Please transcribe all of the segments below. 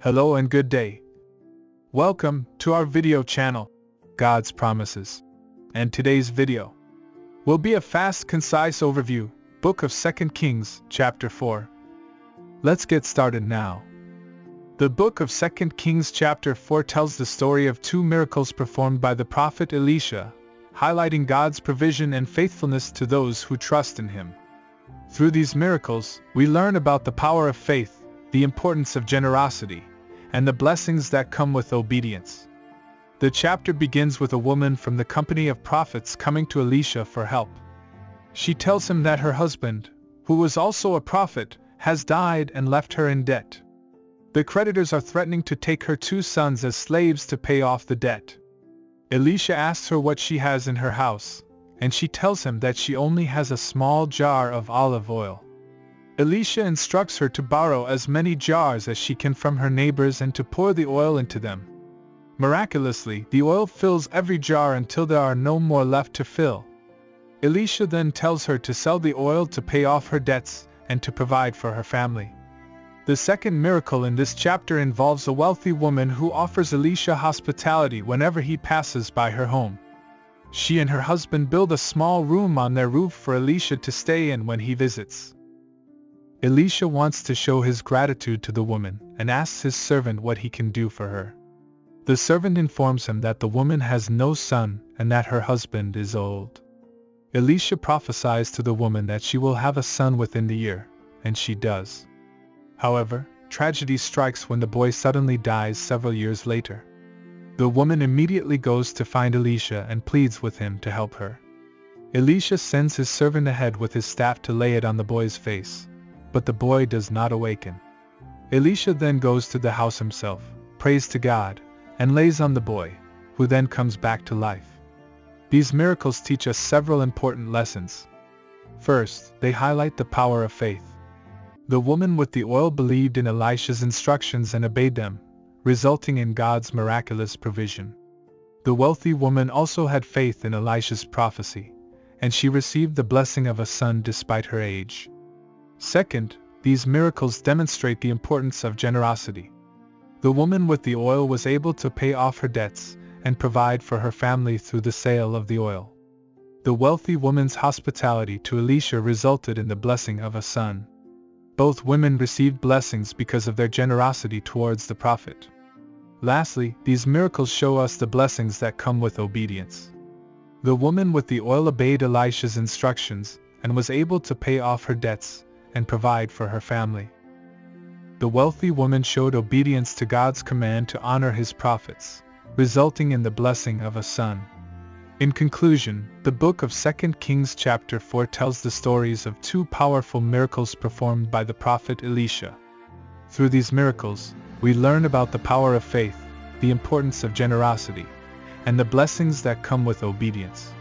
Hello and good day. Welcome to our video channel, God's Promises. And today's video will be a fast, concise overview, Book of 2 Kings, chapter 4. Let's get started now. The book of 2 Kings chapter 4 tells the story of two miracles performed by the prophet Elisha, highlighting God's provision and faithfulness to those who trust in him. Through these miracles, we learn about the power of faith, the importance of generosity, and the blessings that come with obedience. The chapter begins with a woman from the company of prophets coming to Elisha for help. She tells him that her husband, who was also a prophet, has died and left her in debt. The creditors are threatening to take her two sons as slaves to pay off the debt. Elisha asks her what she has in her house, and she tells him that she only has a small jar of olive oil. Elisha instructs her to borrow as many jars as she can from her neighbors and to pour the oil into them. Miraculously, the oil fills every jar until there are no more left to fill. Elisha then tells her to sell the oil to pay off her debts and to provide for her family. The second miracle in this chapter involves a wealthy woman who offers Elisha hospitality whenever he passes by her home. She and her husband build a small room on their roof for Elisha to stay in when he visits. Elisha wants to show his gratitude to the woman and asks his servant what he can do for her. The servant informs him that the woman has no son and that her husband is old. Elisha prophesies to the woman that she will have a son within the year, and she does. However, tragedy strikes when the boy suddenly dies several years later. The woman immediately goes to find Elisha and pleads with him to help her. Elisha sends his servant ahead with his staff to lay it on the boy's face, but the boy does not awaken. Elisha then goes to the house himself, prays to God, and lays on the boy, who then comes back to life. These miracles teach us several important lessons. First, they highlight the power of faith. The woman with the oil believed in Elisha's instructions and obeyed them, resulting in God's miraculous provision. The wealthy woman also had faith in Elisha's prophecy, and she received the blessing of a son despite her age. Second, these miracles demonstrate the importance of generosity. The woman with the oil was able to pay off her debts and provide for her family through the sale of the oil. The wealthy woman's hospitality to Elisha resulted in the blessing of a son. Both women received blessings because of their generosity towards the prophet. Lastly, these miracles show us the blessings that come with obedience. The woman with the oil obeyed Elisha's instructions and was able to pay off her debts and provide for her family. The wealthy woman showed obedience to God's command to honor his prophets, resulting in the blessing of a son. In conclusion, the book of 2 Kings chapter 4 tells the stories of two powerful miracles performed by the prophet Elisha. Through these miracles, we learn about the power of faith, the importance of generosity, and the blessings that come with obedience.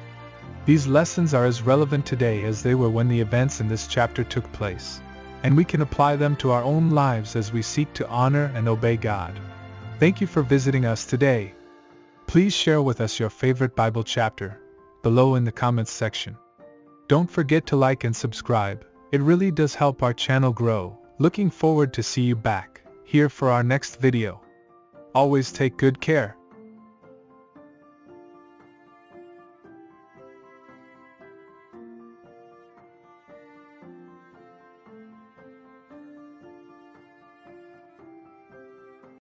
These lessons are as relevant today as they were when the events in this chapter took place, and we can apply them to our own lives as we seek to honor and obey God. Thank you for visiting us today. Please share with us your favorite Bible chapter below in the comments section. Don't forget to like and subscribe. It really does help our channel grow. Looking forward to see you back here for our next video. Always take good care.